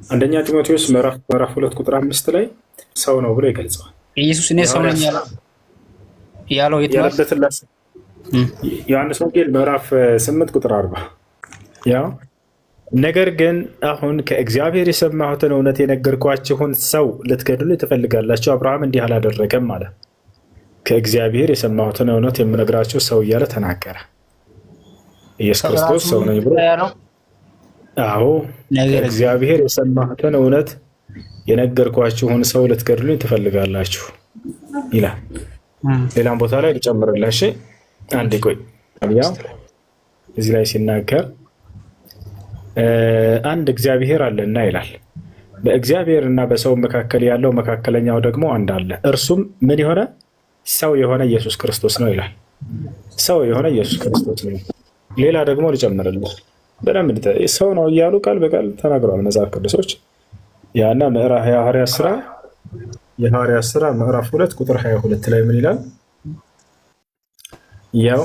አንደኛ ጢሞቴዎስ ምዕራፍ 2 ቁጥር 5 ላይ ሰው ነው ብሎ ይገልጸዋል። ኢየሱስ እኔ ሰው ነኝ ያለው ያለበትን ዮሐንስ ወንጌል ምዕራፍ 8 ቁጥር 40 ያው ነገር ግን አሁን ከእግዚአብሔር የሰማሁትን እውነት የነገርኳችሁን ሰው ልትገድሉ ትፈልጋላችሁ። አብርሃም እንዲህ አላደረገም አለ። ከእግዚአብሔር የሰማሁትን እውነት የምነግራችሁ ሰው እያለ ተናገረ። ኢየሱስ ክርስቶስ ሰው ነኝ ብሎ አዎ፣ ከእግዚአብሔር የሰማሁትን እውነት የነገርኳችሁን ሰው ልትገድሉ ትፈልጋላችሁ ይላል። ሌላም ቦታ ላይ ልጨምርልህ። አንዴ ቆይ። ያው እዚህ ላይ ሲናገር አንድ እግዚአብሔር አለና ይላል። በእግዚአብሔርና በሰው መካከል ያለው መካከለኛው ደግሞ አንድ አለ፣ እርሱም ምን የሆነ ሰው የሆነ ኢየሱስ ክርስቶስ ነው ይላል። ሰው የሆነ ኢየሱስ ክርስቶስ ነው። ሌላ ደግሞ ልጨምርልህ። በደንብ ሰው ነው እያሉ ቃል በቃል ተናግረዋል መጽሐፍ ቅዱሶች። ያና የሐዋርያት ሥራ ምዕራፍ 2 ቁጥር 22 ላይ ምን ይላል? ያው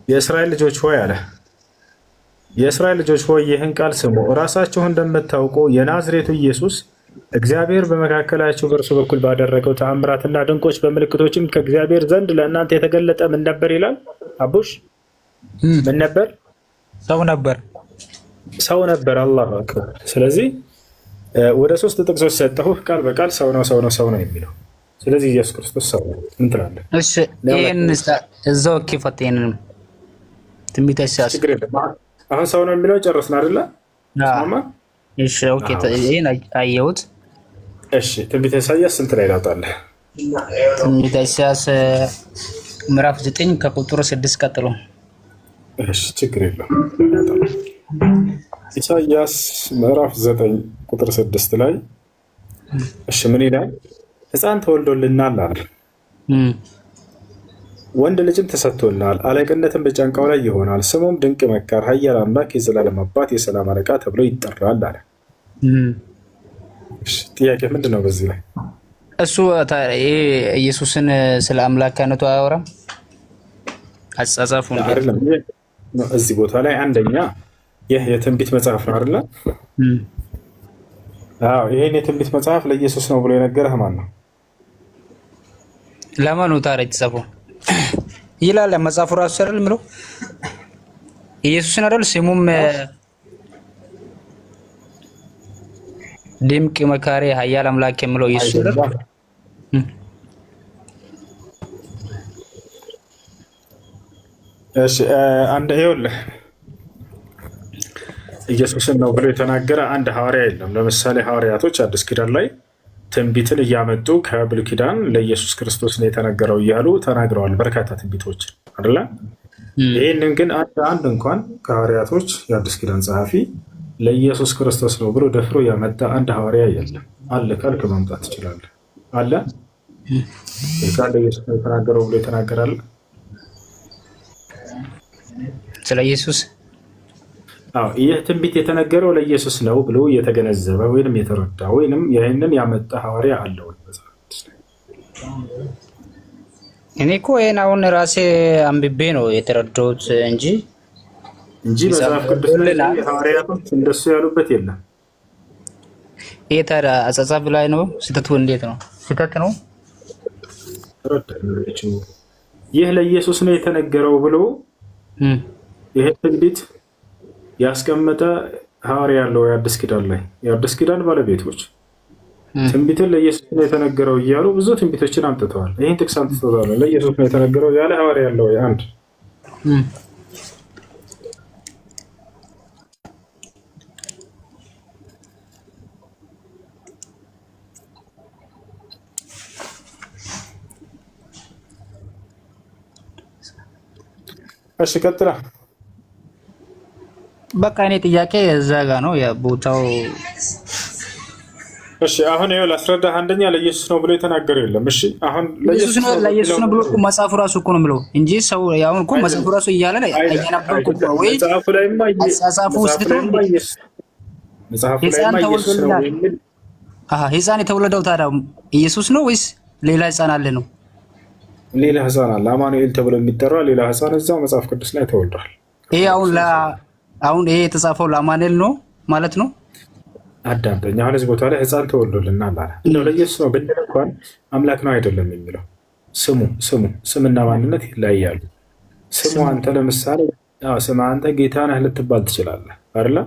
የእስራኤል ልጆች ሆይ አለ፣ የእስራኤል ልጆች ሆይ ይህን ቃል ስሙ። ራሳችሁ እንደምታውቁ የናዝሬቱ ኢየሱስ እግዚአብሔር በመካከላችሁ በእርሱ በኩል ባደረገው ተአምራትና ድንቆች በምልክቶችም ከእግዚአብሔር ዘንድ ለእናንተ የተገለጠ ምን ነበር ይላል? አቡሽ ምን ነበር? ሰው ነበር። አላሁ አክበር። ስለዚህ ወደ 3 ጥቅሶች ሰጠሁህ። ቃል በቃል ሰው ነው የሚለው። ስለዚህ ኢየሱስ ክርስቶስ ሰው ነው። ምን ትላለህ? እሺ ይሄን እዛው ከፈተ ይሄንን ትንቢተ ኢሳይያስ አሁን ሰው ነው የሚለው ጨረስን አይደለ? እሺ ኦኬ፣ ይሄን አየሁት። እሺ ትንቢተ ኢሳይያስ ስንት ላይ ላውጣለህ? ትንቢተ ኢሳይያስ ምዕራፍ 9 ከቁጥር 6 ቀጥሎ። እሺ ችግር የለውም። ኢሳይያስ ምዕራፍ 9 ቁጥር 6 ላይ እሺ ምን ይላል? ሕፃን ተወልዶልናል አለ፣ ወንድ ልጅም ተሰጥቶልናል፣ አለቅነትም በጫንቃው ላይ ይሆናል፣ ስሙም ድንቅ መካር፣ ኃያል አምላክ፣ የዘላለም አባት፣ የሰላም አለቃ ተብሎ ይጠራል አለ። ጥያቄ ምንድን ነው በዚህ ላይ? እሱ ኢየሱስን ስለ አምላክነቱ አያወራም? አጻጻፉ አይደለም። እዚህ ቦታ ላይ አንደኛ ይህ የትንቢት መጽሐፍ ነው አይደለ? አዎ፣ ይሄን የትንቢት መጽሐፍ ለኢየሱስ ነው ብሎ የነገረህ ማን ነው? ለማን ነው ታዲያ የተጻፈው? ይላል መጽሐፉ ራሱ አይደል ምለው ኢየሱስን አይደል? ስሙም ድንቅ መካሪ፣ ኃያል አምላክ የሚለው ኢየሱስ አይደል? እሺ አንድ ይኸውልህ ኢየሱስን ነው ብሎ የተናገረ አንድ ሐዋርያ የለም። ለምሳሌ ሐዋርያቶች አዲስ ኪዳን ላይ ትንቢትን እያመጡ ከብሉይ ኪዳን ለኢየሱስ ክርስቶስ ነው የተነገረው እያሉ ተናግረዋል፣ በርካታ ትንቢቶችን አይደለ? ይህንን ግን አንድ እንኳን ከሐዋርያቶች የአዲስ ኪዳን ጸሐፊ ለኢየሱስ ክርስቶስ ነው ብሎ ደፍሮ ያመጣ አንድ ሐዋርያ የለም። አለ ካልክ ማምጣት ትችላለህ። አለ ቃል ለኢየሱስ ነው የተናገረው ብሎ የተናገራል ስለ ኢየሱስ? አዎ፣ ይህ ትንቢት የተነገረው ለኢየሱስ ነው ብሎ የተገነዘበ ወይንም የተረዳ ወይንም ይህንን ያመጣ ሐዋርያ አለ ወይ? እኔ እኮ ይሄን አሁን ራሴ አንብቤ ነው የተረዳሁት እንጂ መጽሐፍ ቅዱስ ላይ ሐዋርያቶች እንደሱ ያሉበት የለም። ይሄ ታዲያ አጻጻፍ ላይ ነው። ስህተቱ እንዴት ነው? ስህተት ነው። ይህ ለኢየሱስ ነው የተነገረው ብሎ ይሄ ትንቢት ያስቀመጠ ሐዋርያ ያለው የአዲስ ኪዳን ላይ የአዲስ ኪዳን ባለቤቶች ትንቢትን ለኢየሱስ ነው የተነገረው እያሉ ብዙ ትንቢቶችን አምጥተዋል። ይህን ጥቅስ አምጥተዋል። ለኢየሱስ ነው የተነገረው ያለ ሐዋርያ ያለው አንድ እሺ ቀጥላ። በቃ እኔ ጥያቄ እዛ ጋ ነው ቦታው። እሺ አሁን ይኸውልህ ላስረዳህ። አንደኛ ለኢየሱስ ነው ብሎ የተናገረው የለም። እሺ አሁን ለኢየሱስ ነው ብሎ መጽሐፉ ራሱ እኮ ነው ብሎ እንጂ ሰው ያውን እኮ መጽሐፉ ራሱ እያለ ላይ እያነበብኩ ወይ መጽሐፉ ላይማ መጽሐፉ ውስጥ ነው መጽሐፉ ላይማ ኢየሱስ ነው የሚል ሕፃን የተወለደው ታዲያ ኢየሱስ ነው ወይስ ሌላ ሕፃን አለ ነው? ሌላ ሕፃን አለ፣ አማኑኤል ተብሎ የሚጠራ ሌላ ሕፃን እዛው መጽሐፍ ቅዱስ ላይ ተወልዷል። ይሄ አሁን ይሄ የተጻፈው ለአማኑኤል ነው ማለት ነው? አዳምጠኝ። አሁን እዚህ ቦታ ላይ ሕፃን ተወልዶልናል አለ። እንደው ለኢየሱስ ነው ብንል እንኳን አምላክ ነው አይደለም የሚለው ስምና ማንነት ይለያያሉ። ስሙ አንተ ለምሳሌ ስም አንተ ጌታ ነህ ልትባል ትችላለህ አይደለ?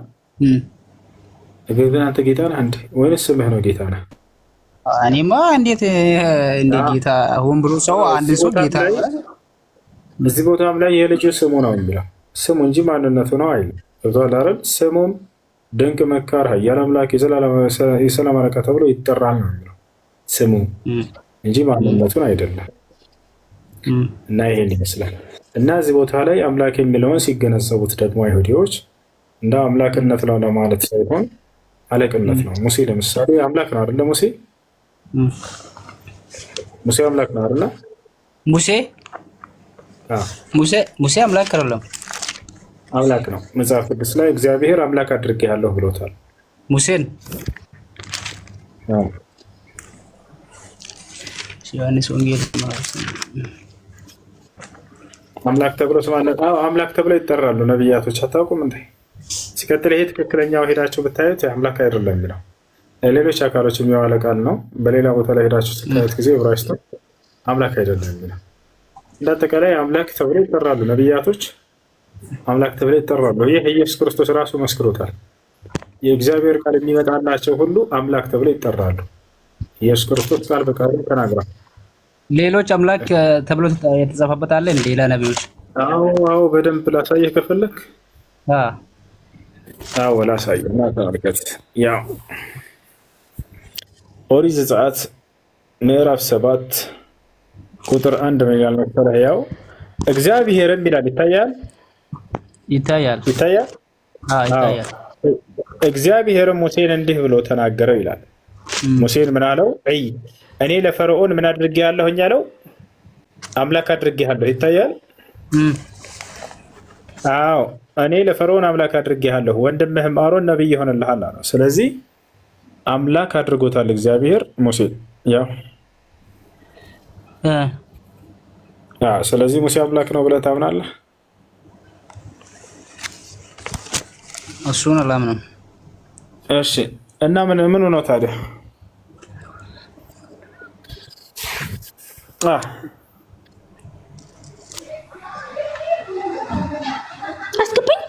ግን አንተ ጌታ ነህ እንዴ ወይስ ስምህ ነው ጌታ ነህ? እኔማ እንዴት እንደ ጌታ ሆን ብሎ ሰው አንድ ሰው ጌታ እዚህ ቦታም ላይ የልጁ ስሙ ነው የሚለው ስሙ እንጂ ማንነቱ ነው አይደል? ገብቶሃል አይደል? ስሙም ድንቅ መካር፣ ኃያል አምላክ፣ የሰላም አለቃ ተብሎ ይጠራል ነው የሚለው ስሙ እንጂ ማንነቱን አይደለም። እና ይሄን ይመስላል። እና እዚህ ቦታ ላይ አምላክ የሚለውን ሲገነዘቡት ደግሞ አይሁዲዎች እንደ አምላክነት ነው ለማለት ሳይሆን አለቅነት ነው። ሙሴ ለምሳሌ አምላክ ነው አይደለ? ሙሴ አምላክ ነው አይደለ? ሙሴ አምላክ አይደለም፣ አምላክ ነው። መጽሐፍ ቅዱስ ላይ እግዚአብሔር አምላክ አድርጌሃለሁ ብሎታል ሙሴን። ዮሐንስ ወንጌል አምላክ ተብሎ አምላክ ተብሎ ይጠራሉ ነቢያቶች። አታውቁም እንዴ? ሲቀጥል ይሄ ትክክለኛው ሄዳችሁ ብታዩት አምላክ አይደለም የሚለው ሌሎች አካሎች የሚዋለ ቃል ነው። በሌላ ቦታ ላይ ሄዳችሁ ስታዩት ጊዜ ዕብራይስጥ አምላክ አይደለም የሚለው። እንዳጠቃላይ አምላክ ተብሎ ይጠራሉ ነቢያቶች፣ አምላክ ተብሎ ይጠራሉ። ይህ ኢየሱስ ክርስቶስ ራሱ መስክሮታል። የእግዚአብሔር ቃል የሚመጣላቸው ሁሉ አምላክ ተብሎ ይጠራሉ። ኢየሱስ ክርስቶስ ቃል በቃል ተናግሯል። ሌሎች አምላክ ተብሎ የተጻፈበት አለ እንዴ? ሌላ ነቢዮች? አዎ በደንብ ላሳየህ ከፈለክ ላሳየህ እና ተመልከት። ያው ኦሪት ዘጸአት ምዕራፍ 7 ቁጥር 1 ምን ይላል መሰለህ? ያው እግዚአብሔርም ይላል ይታያል። እግዚአብሔርም ሙሴን እንዲህ ብሎ ተናገረው ይላል። ሙሴን ምን አለው? እኔ ለፈርዖን ምን አድርጌሃለሁኝ አለው? አምላክ አድርጌሃለሁ። ይታያል። አዎ እኔ ለፈርዖን አምላክ አድርጌሃለሁ፣ ወንድምህም አሮን ነብይ ይሆንልሃል አለው። ስለዚህ አምላክ አድርጎታል እግዚአብሔር ሙሴን። ያው ስለዚህ ሙሴ አምላክ ነው ብለህ ታምናለህ? እሱን አላምንም። እሺ እና ምኑ ነው ታዲያ? አስገባኝ።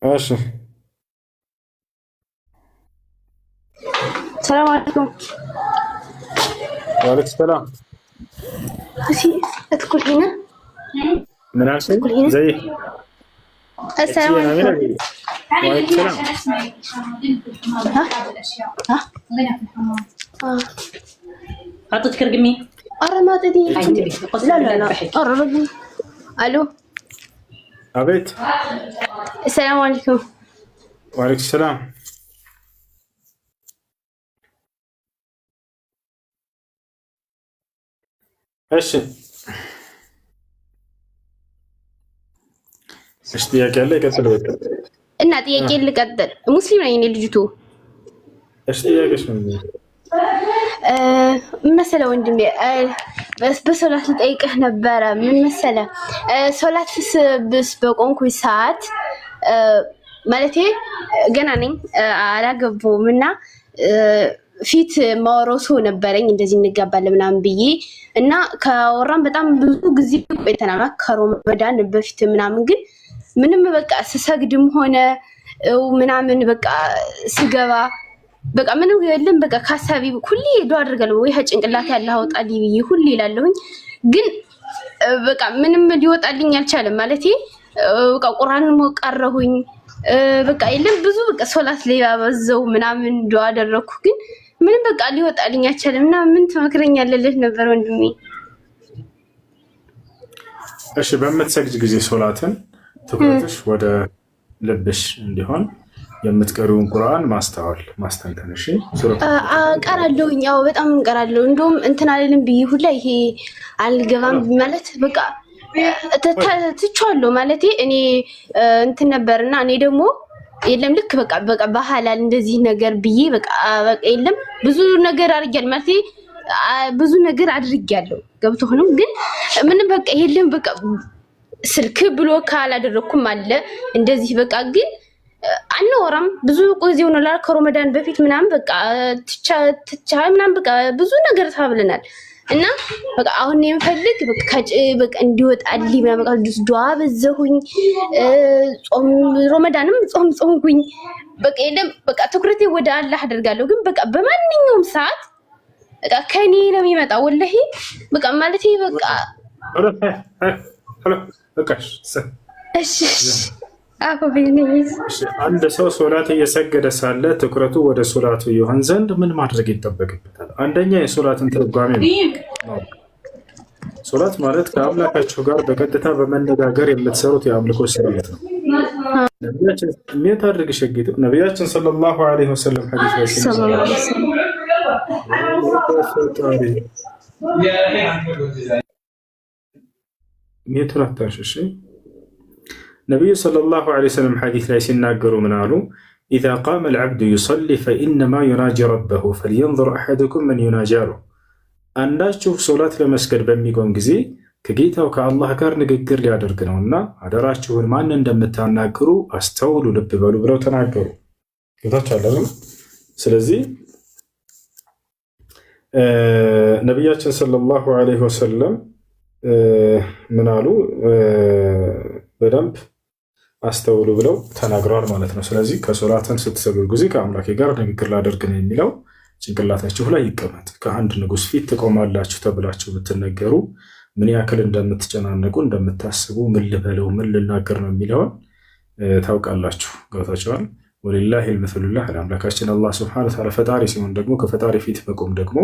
እሺ ሰላም አለይኩም። ወአለይኩም ሰላም። እሺ እትኩል هنا من عشان زي السلام عليكم. وعليكم السلام. أعطيتك رقمي؟ أرى ما تدي. لا أرى رقمي. ألو. أبيت. السلام عليكم. وعليكم السلام. እሺ ጥያቄ አለ? ይቀጥል እና ጥያቄ ልቀጥል። ሙስሊም ነኝ እኔ ልጅቱ። እሺ ጥያቄሽ ምን መሰለ ወንድሜ፣ በሶላት ልጠይቅህ ነበረ። ምን መሰለ ሶላት ብስ በቆንኩኝ ሰዓት ማለቴ ገና ነኝ አላገባሁም እና ፊት ማወራው ሰው ነበረኝ እንደዚህ እንጋባለን ምናምን ብዬ እና ከወራም በጣም ብዙ ጊዜ ቆይተናል ከረመዳን በፊት ምናምን። ግን ምንም በቃ ስሰግድም ሆነ ምናምን በቃ ስገባ በቃ ምንም የለም። በቃ ካሳቢ ሁሌ ዱአ አድርጋለሁ ወይ ጭንቅላት ያለ አውጣልኝ ብዬ ሁሌ እላለሁኝ። ግን በቃ ምንም ሊወጣልኝ አልቻለም። ማለቴ በቃ ቁርአንን ሞቀረሁኝ በቃ የለም ብዙ በቃ ሶላት ላይ ያበዛው ምናምን ዱአ አደረኩ። ግን ምንም በቃ ሊወጣልኝ አልቻለም። እና ምን ትመክረኛለህ ነበር ወንድሜ? እሺ በምትሰግጅ ጊዜ ሶላትን ትኩረትሽ ወደ ልብሽ እንዲሆን የምትቀሪውን ቁርአን ማስተንተን። እሺ ቀራለሁኝ። ያው በጣም ቀራለሁ። እንደውም እንትን አልልም ብዬ ሁላ ይሄ አልገባም ማለት በቃ ትቻለሁ ማለት እኔ እንትን ነበርና እኔ ደግሞ የለም ልክ በቃ በሐላል እንደዚህ ነገር ብዬ በቃ የለም ብዙ ነገር አድርጊያለሁ ማለት ብዙ ነገር አድርጌያለሁ። ገብቶህ ነው። ግን ምንም በቃ የለም በቃ ስልክ ብሎ ካላደረኩም አለ እንደዚህ በቃ ግን አናወራም። ብዙ ጊዜ ሆኖላል ከረመዳን በፊት ምናምን በቃ ትቻ ምናምን በቃ ብዙ ነገር ተባብለናል። እና በቃ አሁን የምፈልግ በቃ እንዲወጣልኝ ምናምን በቃ ዱዓ በዘሁኝ ጾም ረመዳንም ጾምኩኝ። በቃ የለም በቃ ትኩረቴ ወደ አላህ አደርጋለሁ። ግን በቃ በማንኛውም ሰዓት በቃ ከኔ ነው የሚመጣው ወላሂ በቃ ማለቴ በቃ እሺ አንድ ሰው ሶላት እየሰገደ ሳለ ትኩረቱ ወደ ሶላቱ ይሆን ዘንድ ምን ማድረግ ይጠበቅበታል? አንደኛ የሶላትን ትርጓሜ ነው። ሶላት ማለት ከአምላካቸው ጋር በቀጥታ በመነጋገር የምትሰሩት የአምልኮ ስርዓት ነው። አድርግ ሸጊጡ ነቢያችን ሰለላሁ ዐለይሂ ወሰለም ሐዲስ ነቢዩ ሰለላሁ ዐለይሂ ወሰለም ሐዲስ ላይ ሲናገሩ ምን አሉ? ኢዛ ቃመ አልዐብዱ ዩሰሊ ፈኢነማ ዩናጂ ረበሁ ፈልየንዙር አሐዱኩም መን ዩናጂ አሉ። አንዳችሁ ሶላት ለመስገድ በሚቆም ጊዜ ከጌታው ከአላህ ጋር ንግግር ሊያደርግ ነውና አደራችሁን ማን እንደምታናግሩ አስተውሉ፣ ልብ በሉ ብለው ተናገሩ። ጌታቸው ስለዚህ ነቢያችን ሰለላሁ ዐለይሂ ወሰለም ምን አሉ? በደንብ አስተውሉ ብለው ተናግረዋል ማለት ነው። ስለዚህ ከሶላትን ስትሰግዱ ጊዜ ከአምላኬ ጋር ንግግር ላደርግ ነው የሚለው ጭንቅላታችሁ ላይ ይቀመጥ። ከአንድ ንጉሥ ፊት ትቆማላችሁ ተብላችሁ ብትነገሩ ምን ያክል እንደምትጨናነቁ እንደምታስቡ፣ ምን ልበለው ምን ልናገር ነው የሚለውን ታውቃላችሁ። ገብታችኋል። ወሊላሂ ልመሰሉላ አምላካችን አላህ ሱብሓነሁ ወተዓላ ፈጣሪ ሲሆን ደግሞ ከፈጣሪ ፊት መቆም ደግሞ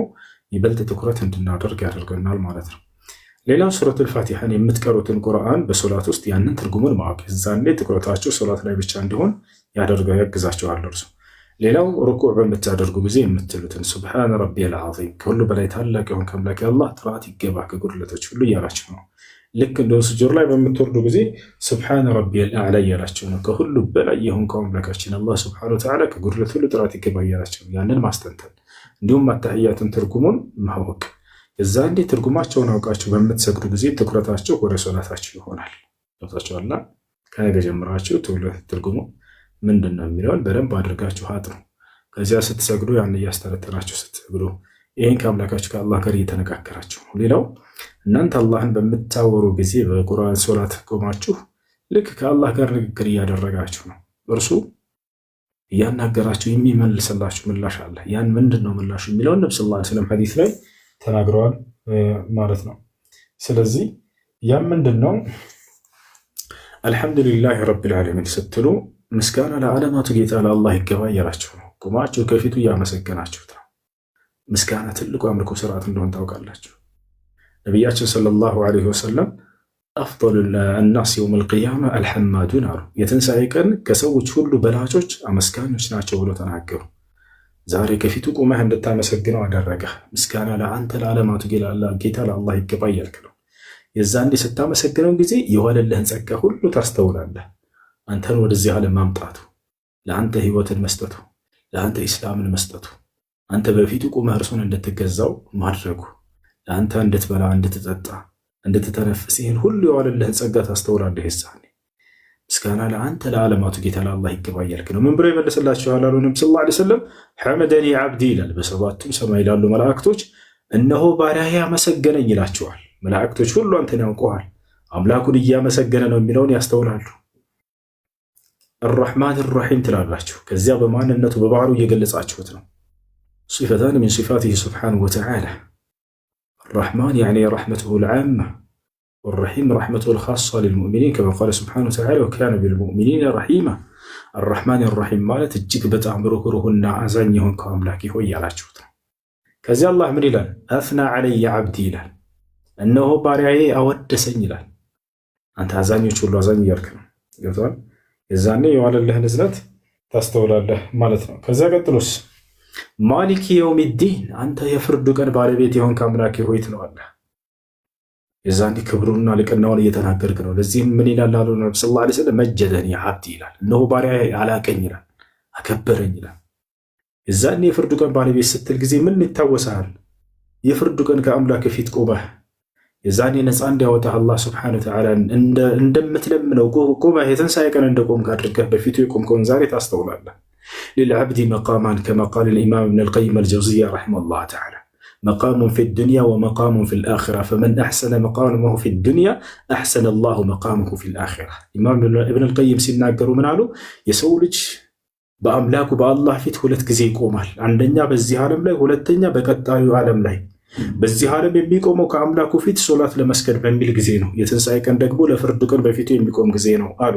ይበልጥ ትኩረት እንድናደርግ ያደርገናል ማለት ነው። ሌላው ሱረቱል ፋቲሐን የምትቀሩትን ቁርአን በሶላት ውስጥ ያንን ትርጉሙን ማወቅ የዛኔ ትኩረታችሁ ሶላት ላይ ብቻ እንዲሆን ያግዛችኋል እርሱ። ሌላው ሩኩዕ በምታደርጉ ጊዜ የምትሉትን ሱብሓነ ረቢየል ዐዚም ከሁሉ በላይ ታላቅ የሆንክ አምላክ አላህ ጥራት ይገባ ከጉድለቶች ሁሉ እያላችሁ ነው። ልክ እንደ ሱጁድ ላይ በምትወርዱ ጊዜ ሱብሓነ ረቢየል አዕላ እያላችሁ ነው። ከሁሉ በላይ የሆንከው አምላካችን አላህ ሱብሓነሁ ወተዓላ ከጉድለት ሁሉ ጥራት ይገባ እያላችሁ ነው። ያንን ማስተንተን እንዲሁም አተሕያትን ትርጉሙን ማወቅ የዛኔ ትርጉማቸውን አውቃችሁ በምትሰግዱ ጊዜ ትኩረታችሁ ወደ ሶላታችሁ ይሆናል። ገብታችኋልና ከነገ ጀምራችሁ ትርጉሙ ምንድን ነው የሚለውን በደንብ አድርጋችሁ አጥሩ። ከዚያ ስትሰግዱ ያን እያስተነተናችሁ ስትሰግዱ ይህን ከአምላካችሁ ከአላህ ጋር እየተነጋገራችሁ። ሌላው እናንተ አላህን በምታወሩ ጊዜ በቁርአን ሶላት ቆማችሁ ልክ ከአላህ ጋር ንግግር እያደረጋችሁ ነው። እርሱ እያናገራችሁ የሚመልስላችሁ ምላሽ አለ። ያን ምንድን ነው ምላሹ የሚለውን ነብዩ ሰለላሁ ዐለይሂ ወሰለም ሐዲስ ላይ ተናግረዋል ማለት ነው። ስለዚህ ያም ምንድን ነው? አልሐምዱሊላህ ረቢል ዓለሚን ስትሉ ምስጋና ለዓለማቱ ጌታ ለአላህ ይገባ እያላችሁ ነው። ቁማችሁ ከፊቱ እያመሰገናችሁት ነው። ምስጋና ትልቁ አምልኮ ስርዓት እንደሆን ታውቃላችሁ። ነቢያችን ሰለላሁ ዐለይሂ ወሰለም አፍደሉ ናስ የውመል ቂያማ አልሐማዱን አሉ። የትንሣኤ ቀን ከሰዎች ሁሉ በላጮች አመስጋኞች ናቸው ብሎ ተናገሩ። ዛሬ ከፊቱ ቁመህ እንድታመሰግነው አደረገ። ምስጋና ለአንተ ለዓለማቱ ጌታ ለአላህ ይገባ እያልክ ነው። የዛንዴ ስታመሰግነው ጊዜ የዋለልህን ጸጋ ሁሉ ታስተውላለህ። አንተን ወደዚህ ዓለም ማምጣቱ፣ ለአንተ ህይወትን መስጠቱ፣ ለአንተ ኢስላምን መስጠቱ፣ አንተ በፊቱ ቁመህ እርሱን እንድትገዛው ማድረጉ፣ ለአንተ እንድትበላ እንድትጠጣ እንድትተነፍስ ይህን ሁሉ የዋለልህን ጸጋ ታስተውላለህ። የዛኔ ምስጋና ለአንተ ለዓለማቱ ጌታ ለአላህ ይገባ እያልክ ነው። ምን ብሎ ይመልስላችኋል አሉ ነብዩ ሰለላሁ ዐለይሂ ወሰለም? ሐመደኒ ዓብዲ ይላል። በሰባቱም ሰማይ ላሉ መላእክቶች እነሆ ባሪያዬ አመሰገነኝ ይላቸዋል። መላእክቶች ሁሉ አንተን ያውቀዋል። አምላኩን እያመሰገነ ነው የሚለውን ያስተውላሉ። አርረሕማን አርረሒም ትላላችሁ። ከዚያ በማንነቱ በባህሩ እየገለጻችሁት ነው። ሲፈታን ሚን ሲፋቲሂ ሱብሓነሁ ወተዓላ አርረሕማን ያዕኒ ረሕመቱሁ ልዓማ ወረሒም ረሕመቱሁ ልኻሳ ልልሙእሚኒን ከማ ቃለ ሱብሓነሁ ወተዓላ ወካነ ቢልሙእሚኒነ ረሒማ። አርረሕማን አርረሒም ማለት እጅግ በጣም ሩህሩህና አዛኝ የሆንከው አምላክ ሆይ እያላችሁት ነው። ከዚያ አላህ ምን ይላል? አፍና ዐለየ ዓብዲ ይላል። እነሆ ባሪያዬ አወደሰኝ ይላል። አንተ አዛኞች ሁሉ አዛኝ እያልክ ነው። ገብቶሃል? የዛኔ የዋለልህን እዝነት ታስተውላለህ ማለት ነው። ከዚያ ቀጥሎስ ማሊክ የውሚዲን አንተ የፍርዱ ቀን ባለቤት የሆንክ አምላክ ሆይ ትለዋለህ። የዛኔ ክብሩና ልቅናውን እየተናገርክ ነው። ለዚህም ምን ይላል አሉ ነብዩ ሰለላሁ ዐለይሂ ወሰለም? መጀደኒ ዓብዲ ይላል። እነሆ ባሪያዬ አላቀኝ ይላል፣ አከበረኝ ይላል። የዛኔ የፍርዱ ቀን ባለቤት ስትል ጊዜ ምን ይታወሳል? የፍርዱ ቀን ከአምላክ ፊት ቆመህ የዛኔ ነፃ እንዲያወጣህ አላህ ስብሐነሁ ወተዓላ እንደምትለምነው ቆመህ የትንሣኤ ቀን እንደቆምክ አድርገህ በፊቱ የቆምከውን ዛሬ ታስተውላለህ። ሊልዓብዲ መቃማን ከማ ቃለ ልኢማም ኢብኑል ቀይም አልጀውዚያ ረሒመሁላህ ተዓላ መቃሙን ፊ ዱንያ ወመቃሙን ፊል አኺራ ፈመን አሕሰነ መቃመሁ ፊ ዱንያ አሕሰነ አላሁ መቃመሁ ፊል አኺራ። ኢማም ኢብኑል ቀይም ሲናገሩ ምን አሉ? የሰው ልጅ በአምላኩ በአላህ ፊት ሁለት ጊዜ ይቆማል። አንደኛ በዚህ ዓለም ላይ፣ ሁለተኛ በቀጣዩ ዓለም ላይ። በዚህ ዓለም የሚቆመው ከአምላኩ ፊት ሶላት ለመስገድ በሚል ጊዜ ነው። የትንሣኤ ቀን ደግሞ ለፍርዱ ቀን በፊቱ የሚቆም ጊዜ ነው አሉ።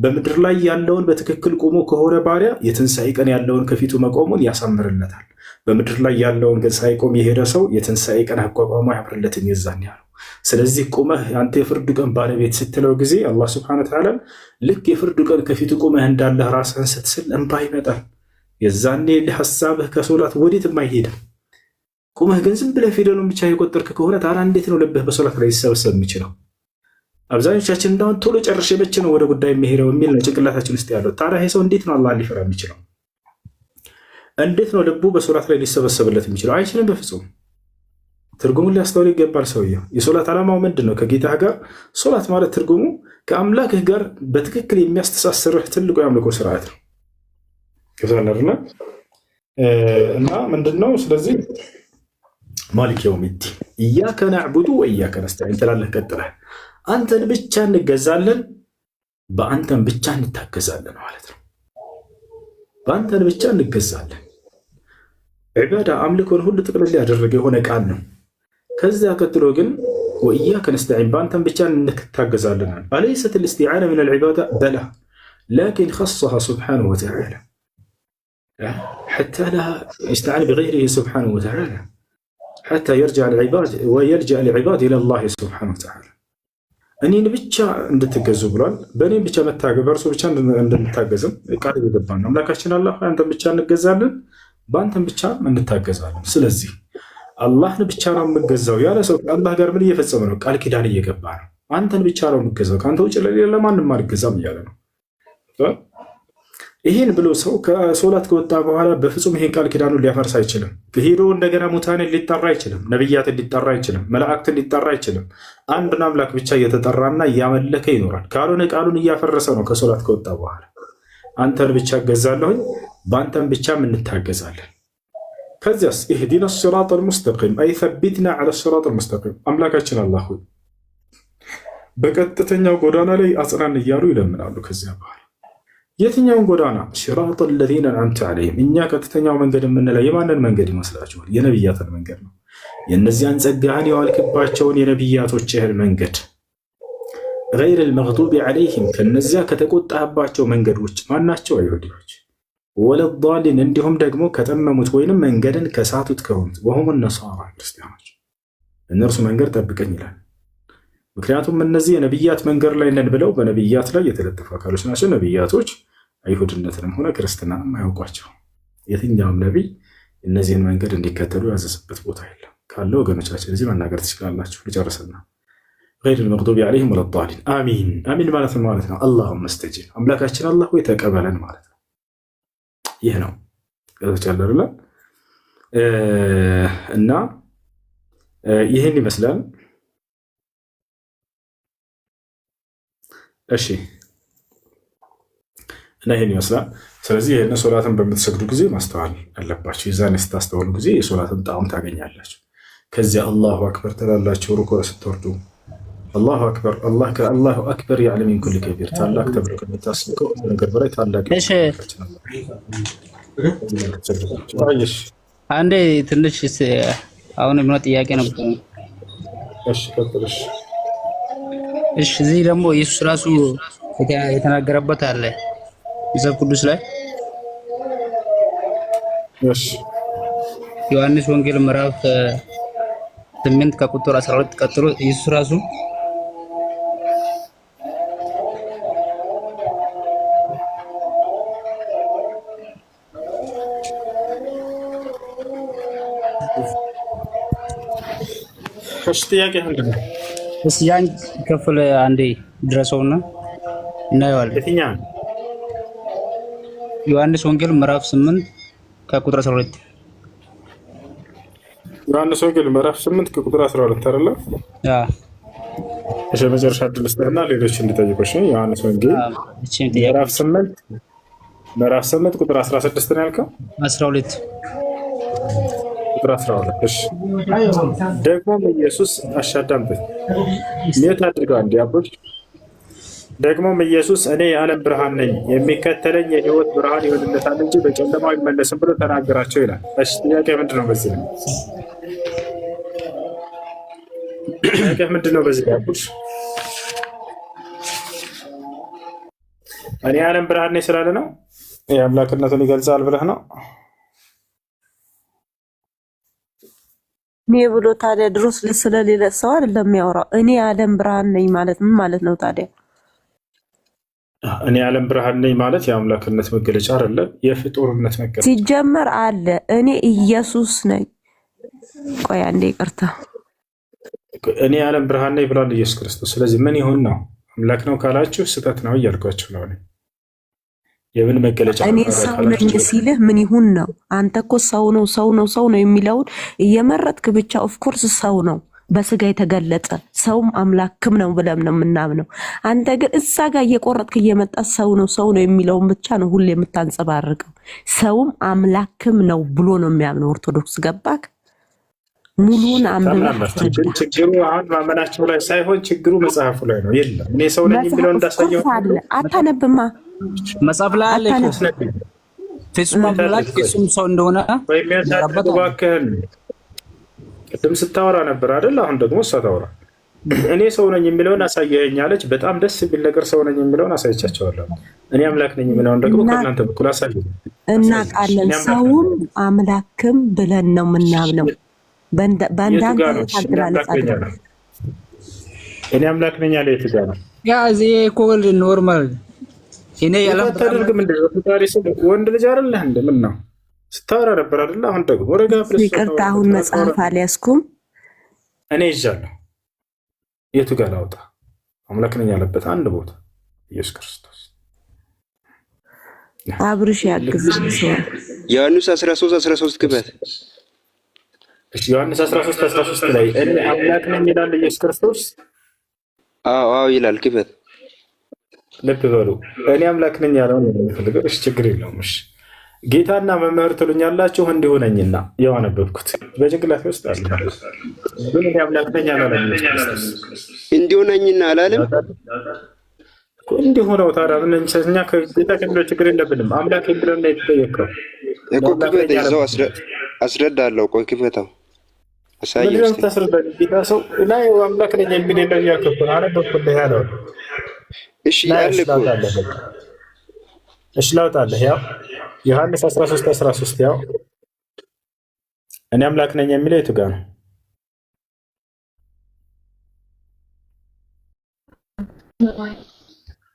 በምድር ላይ ያለውን በትክክል ቆሞ ከሆነ ባሪያ የትንሣኤ ቀን ያለውን ከፊቱ መቆሙን ያሳምርለታል። በምድር ላይ ያለውን ግን ሳይቆም የሄደ ሰው የትንሣኤ ቀን አቋቋሙ ያምርለትም የዛን ያለው። ስለዚህ ቆመህ አንተ የፍርዱ ቀን ባለቤት ስትለው ጊዜ አላህ ስብሐነሁ ወተዓላ ልክ የፍርዱ ቀን ከፊቱ ቆመህ እንዳለህ ራስህን ስትስል እንባ ይመጣል። የዛኔ ሀሳብህ ከሶላት ወዴትም አይሄድም። ቁመህ ግን ዝም ብለህ ፊደሉን ብቻ የቆጠርክ ከሆነ ታዲያ እንዴት ነው ልብህ በሶላት ላይ ሊሰበሰብ የሚችለው? አብዛኞቻችን እንዳሁን ቶሎ ጨርሼ መቼ ነው ወደ ጉዳይ የሚሄደው የሚል ነው ጭንቅላታችን ውስጥ ያለው። ታዲያ ይሄ ሰው እንዴት ነው አላህን ሊፈራ የሚችለው? እንዴት ነው ልቡ በሶላት ላይ ሊሰበሰብለት የሚችለው? አይችልም በፍጹም። ትርጉሙን ሊያስተውል ይገባል ሰውየው። የሶላት ዓላማው ምንድን ነው? ከጌታህ ጋር ሶላት ማለት ትርጉሙ ከአምላክህ ጋር በትክክል የሚያስተሳስርህ ትልቁ የአምልኮ ስርዓት ነው። ይብዛልና እና ምንድን ነው ስለዚህ ማሊክ የውሚዲን ኢያከ ነዕቡዱ ወኢያከ ነስተዒን ትላለህ። ቀጥለህ አንተን ብቻ እንገዛለን በአንተን ብቻ እንታገዛለን ማለት ነው። በአንተን ብቻ እንገዛለን። ዒባዳ አምልኮን ሁሉ ጥቅልል ያደረገ የሆነ ቃል ነው። ከዚያ ቀጥሎ ግን ወኢያከ ነስተዒን በአንተን ብቻ እንታገዛለን። አለይሰት ልእስቲዓና ምን ልዕባዳ በላ ላኪን ኸሰሃ ስብሓነሁ ወተዓላ ሐታ ላ ይስተዓን ቢገይሪሂ ስብሓነሁ ወተዓላ حتى يرجع العباد ويلجأ العباد إلى الله سبحانه وتعالى እኔን ብቻ እንድትገዙ ብሏል። በእኔም ብቻ መታገዝ በእርሱ ብቻ እንድንታገዝም ቃል ይገባል። አምላካችን አላህ አንተን ብቻ እንገዛለን፣ በአንተን ብቻ እንታገዛለን። ስለዚህ አላህን ብቻ ነው የምገዛው ያለ ሰው ከአላህ ጋር ምን እየፈጸመ ነው? ቃል ኪዳን እየገባ ነው። አንተን ብቻ ነው የምገዛው፣ ከአንተ ውጭ ለማንም አልገዛም እያለ ነው። ይህን ብሎ ሰው ከሶላት ከወጣ በኋላ በፍጹም ይሄን ቃል ኪዳኑን ሊያፈርስ አይችልም። ሄዶ እንደገና ሙታንን ሊጠራ አይችልም። ነቢያትን ሊጠራ አይችልም። መላእክትን ሊጠራ አይችልም። አንድን አምላክ ብቻ እየተጠራና እያመለከ ይኖራል። ካልሆነ ቃሉን እያፈረሰ ነው። ከሶላት ከወጣ በኋላ አንተን ብቻ እገዛለሁኝ በአንተን ብቻም እንታገዛለን። ከዚያስ ኢህዲና ሲራጥ አልሙስተቂም አይ ሰቢትና ዐለ ሲራጥ አልሙስተቂም አምላካችን አላህ ሆይ በቀጥተኛው ጎዳና ላይ አጽናን እያሉ ይለምናሉ። ከዚያ በኋላ የትኛውን ጎዳና? ሲራጥ አለዚነ አንዐምተ ዐለይሂም እኛ ቀጥተኛው መንገድ የምንለው የማንን መንገድ ይመስላችኋል? የነቢያትን መንገድ ነው። የእነዚያን ጸጋህን የዋልክባቸውን የነቢያቶችህን መንገድ ገይረል መግዱቢ ዐለይሂም ከነዚያ ከተቆጣህባቸው መንገድ ውጭ ማናቸው? አይሁዲዎች ወለዳሊን እንዲሁም ደግሞ ከጠመሙት ወይንም መንገድን ከሳቱት ከሆኑት ወሁም ነሳራ ክርስቲያኖች እነርሱ መንገድ ጠብቀኝ ይላል። ምክንያቱም እነዚህ የነቢያት መንገድ ላይ ነን ብለው በነቢያት ላይ የተለጠፉ አካሎች ናቸው። ነቢያቶች አይሁድነትንም ሆነ ክርስትናንም አያውቋቸው። የትኛውም ነቢይ እነዚህን መንገድ እንዲከተሉ ያዘዘበት ቦታ የለም። ካለ ወገኖቻችን እዚህ መናገር ትችላላችሁ። ልጨርስና ገይረል መግዱቢ ዐለይሂም ወለዳሊን አሚን። አሚን ማለት ነው አላሁመ እስተጂብ አምላካችን አላህ ሆይ ተቀበለን ማለት ነው። ይህ ነው ገቶቻለርላ እና ይህን ይመስላል። እሺ እና ይሄን ይመስላል። ስለዚህ ይሄን ሶላትን በምትሰግዱ ጊዜ ማስተዋል አለባችሁ። የዛኔ ስታስተዋሉ ጊዜ የሶላትን ጣዕም ታገኛላችሁ። ከዚያ አላሁ አክበር ትላላችሁ። ሩኩዕ ስትወርዱ አላሁ አክበር አላሁ አክበር ያዕለ ሚን ኩሊ ከቢር ታላቅ ተብሎ ከሚታሰበው ነገር በላይ ታላቅ። እሺ አንዴ ትንሽ አሁን የሆነ ጥያቄ ነበር። እሺ ቀጥልሽ። እሺ እዚህ ደግሞ ኢየሱስ ራሱ የተናገረበት አለ መጽሐፍ ቅዱስ ላይ። እሺ ዮሐንስ ወንጌል ምዕራፍ 8 ከቁጥር 12 ቀጥሎ ኢየሱስ ራሱ ጥያቄ ምንድን ነው? እስኪ ያን ክፍል አንዴ ድረሰውና እናየዋለን። የትኛው? ዮሐንስ ወንጌል ምዕራፍ 8 ከቁጥር 12 ዮሐንስ ወንጌል ምዕራፍ 8 ከቁጥር 12 አይደለ? እሺ መጨረሻ ዕድል ስጥና ሌሎች እንዲጠይቁ። እሺ ዮሐንስ ወንጌል ምዕራፍ 8 ቁጥር 16 ነው ያልከው? 12 ቁጥር 12። እሺ ደግሞም ኢየሱስ አሻዳምጥ ኔት አድርገው እንዲያቦች ደግሞም ኢየሱስ እኔ የዓለም ብርሃን ነኝ፣ የሚከተለኝ የሕይወት ብርሃን ይሆንለታል እንጂ በጨለማ አይመለስም ብሎ ተናገራቸው ይላል። እሺ ጥያቄ ምንድን ነው በዚህ ነው? ጥያቄ ምንድን ነው በዚህ ያልኩሽ? እኔ የዓለም ብርሃን ነኝ ስላለ ነው የአምላክነቱን ይገልጻል ብለህ ነው? እኔ ብሎ ታዲያ ድሮስ ስለሌለ ሰው አይደለም የሚያወራው። እኔ የዓለም ብርሃን ነኝ ማለት ምን ማለት ነው ታዲያ? እኔ የዓለም ብርሃን ነኝ ማለት የአምላክነት መገለጫ አይደለም፣ የፍጡርነት መገለጫ ሲጀመር አለ። እኔ ኢየሱስ ነኝ። ቆይ አንዴ ይቅርታ። እኔ የዓለም ብርሃን ነኝ ብሏል ኢየሱስ ክርስቶስ። ስለዚህ ምን ይሁን ነው? አምላክ ነው ካላችሁ ስህተት ነው እያልኳችሁ ነው። የምን መገለጫ? እኔ ሰው ነኝ ሲልህ ምን ይሁን ነው? አንተ እኮ ሰው ነው ሰው ነው ሰው ነው የሚለውን እየመረጥክ ብቻ። ኦፍኮርስ ሰው ነው በስጋ የተገለጠ ሰውም አምላክም ነው ብለም ነው የምናምነው። አንተ ግን እዛ ጋር እየቆረጥክ እየመጣ ሰው ነው የሚለውን ብቻ ነው ሁሌ የምታንጸባርቀው። ሰውም አምላክም ነው ብሎ ነው የሚያምነው ኦርቶዶክስ። ገባክ? ሙሉን አምላክ ችግሩ አሁን ማመናቸው ላይ ሳይሆን ችግሩ መጽሐፉ ላይ ነው። የለም እኔ ሰው ነኝ የሚለው እንዳሳየው አታነብማ። መጽሐፍ ላይ አለ ፍጹም አምላክ ፍጹም ሰው እንደሆነ ወይም ቅድም ስታወራ ነበር አይደል? አሁን ደግሞ እሷ ታወራ። እኔ ሰው ነኝ የሚለውን አሳየኸኝ አለች። በጣም ደስ የሚል ነገር ሰው ነኝ የሚለውን አሳይቻቸዋለሁ። እኔ አምላክ ነኝ የሚለውን ደግሞ ከእናንተ በኩል አሳየ። እናውቃለን። ሰውም አምላክም ብለን ነው የምናምነው። በእንዳንተ እኔ አምላክ ነኝ ያለ የት ጋር ነው? ያ እዚህ ኮል ኖርማል እኔ ያላታደርግ ምንድን ነው? ፈጣሪ ወንድ ልጅ አይደለህ እንደ ምን ነው ስታወራ ነበር አይደለ? አሁን ደግሞ ወረጋ ፍሬስ ይቅርታ፣ አሁን መጽሐፍ አልያዝኩም እኔ ይዣለሁ። የቱ ጋር ላውጣ? አምላክ ነኝ ያለበት አንድ ቦታ ኢየሱስ ክርስቶስ አብርሽ ያግዝ ዮሐንስ 13 ክበት ዮሐንስ 13 ላይ እኔ አምላክ ነኝ ይላል ኢየሱስ ክርስቶስ። አዎ ይላል። ክበት ልብ በሉ። እኔ አምላክ ነኝ ያለው ነው የሚፈልገው። እሺ ችግር የለውም። እሺ ጌታና መምህር ትሉኛላችሁ እንዲሁ ነኝና ያው አነበብኩት በጭንቅላት ውስጥ አለ። ግን እኔ አምላክ ነኝ አላለም ኢየሱስ ክርስቶስ። እንዲሁ ነኝና አላለም። እንዲሁ ነው። ታዲያ ምን እኛ ከጌታ ከሚለው ችግር የለብንም። አምላክ ብለን ነው የተጠየቀው እኮ። ክበት ይዘው አስረዳለሁ። ቆይ ክፈታው አሳየው እስቲ። ታስረዳኝ ጌታ ሰው ላይ አምላክ ነኝ የሚል ነው ያከፈለ አነበብኩልህ ያለው። እሺ ያለ እኮ እሺ ላውጣለህ። ያው ዮሐንስ 13 ያው እኔ አምላክ ነኝ የሚለው የቱ ጋር ነው?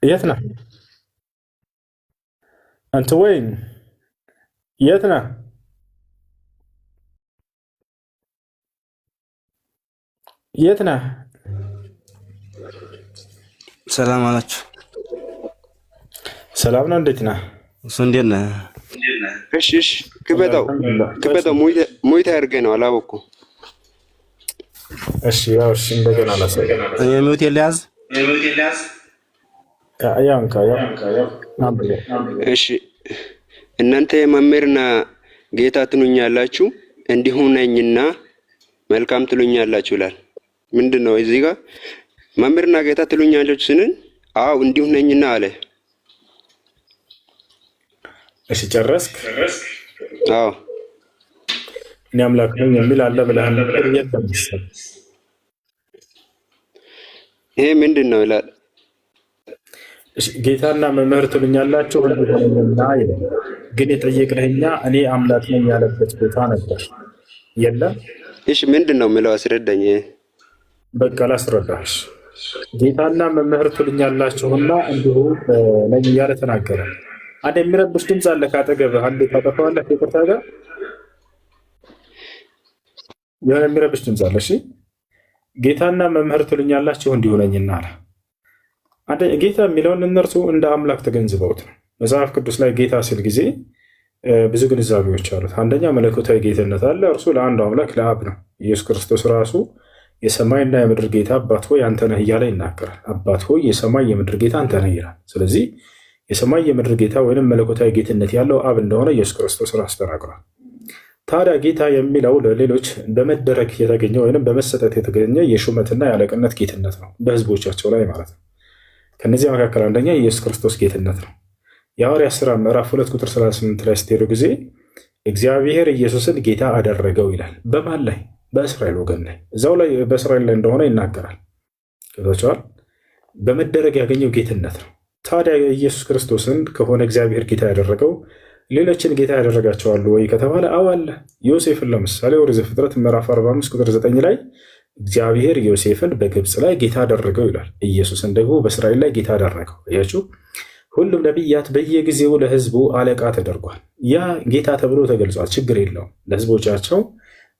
የት ነህ አንተ? ወይን የት ነህ? የት ነህ? ሰላም አላችሁ? ሰላም ነው። እንዴት ነህ? እሱ እንዴት ነህ? እሺ ክበታው ሙይታ ያርገኝ ነው አላወኩም። እሺ ያው እሺ እንደገና ላሳየህ። የሚውት የለያዝ እሺ እናንተ መምህርና ጌታ ትሉኛላችሁ እንዲሁ ነኝና መልካም ትሉኛላችሁ ይላል። ምንድን ነው እዚህ ጋር መምህርና ጌታ ትሉኛላችሁ ስንል? አዎ እንዲሁ ነኝና አለ። እሺ ጨረስክ? አዎ እኔ አምላክ ነኝ የሚል አለ ብለሃል ነበር። ይሄ ምንድን ነው ይላል። ጌታና መምህር ትሉኛላችሁ እንዲሆነኝና ይላል። ግን የጠየቅንህኛ እኔ አምላክ ነኝ ያለበት ቦታ ነበር የለም። እሺ ምንድን ነው የምለው? አስረዳኝ። በቃ ላስረዳሽ። ጌታና መምህር ትሉኛላችሁና እንዲሁ ነኝ እያለ ተናገረ። አንድ የሚረብሽ ድምፅ አለ ካጠገብህ። አንዴ ታጠፋዋለህ። ይቅርታ ጋር የሆነ የሚረብሽ ድምፅ አለ። እሺ ጌታና መምህር ትሉኛላችሁ እንዲሁ ነኝና አለ። አንተ ጌታ የሚለውን እነርሱ እንደ አምላክ ተገንዝበውት ነው። መጽሐፍ ቅዱስ ላይ ጌታ ሲል ጊዜ ብዙ ግንዛቤዎች አሉት። አንደኛ መለኮታዊ ጌትነት አለ። እርሱ ለአንዱ አምላክ ለአብ ነው። ኢየሱስ ክርስቶስ ራሱ የሰማይና የምድር ጌታ አባት ሆይ አንተ ነህ እያለ ይናገራል። አባት ሆይ የሰማይ የምድር ጌታ አንተ ነህ ይላል። ስለዚህ የሰማይ የምድር ጌታ ወይም መለኮታዊ ጌትነት ያለው አብ እንደሆነ ኢየሱስ ክርስቶስ ራሱ ተናግሯል። ታዲያ ጌታ የሚለው ለሌሎች በመደረግ የተገኘ ወይም በመሰጠት የተገኘ የሹመትና የአለቅነት ጌትነት ነው፣ በህዝቦቻቸው ላይ ማለት ነው። ከነዚያ መካከል አንደኛ የኢየሱስ ክርስቶስ ጌትነት ነው። የሐዋርያት ሥራ ምዕራፍ 2 ቁጥር 38 ላይ ስትሄዱ ጊዜ እግዚአብሔር ኢየሱስን ጌታ አደረገው ይላል። በማን ላይ? በእስራኤል ወገን ላይ፣ እዛው ላይ በእስራኤል ላይ እንደሆነ ይናገራል። ገብታችኋል? በመደረግ ያገኘው ጌትነት ነው። ታዲያ ኢየሱስ ክርስቶስን ከሆነ እግዚአብሔር ጌታ ያደረገው ሌሎችን ጌታ ያደረጋቸዋሉ ወይ ከተባለ አዎ አለ። ዮሴፍን ለምሳሌ ኦሪት ዘፍጥረት ምዕራፍ 45 ቁጥር 9 ላይ እግዚአብሔር ዮሴፍን በግብፅ ላይ ጌታ አደረገው ይላል። ኢየሱስን ደግሞ በእስራኤል ላይ ጌታ አደረገው። አያችሁ፣ ሁሉም ነቢያት በየጊዜው ለህዝቡ አለቃ ተደርጓል። ያ ጌታ ተብሎ ተገልጿል። ችግር የለውም። ለህዝቦቻቸው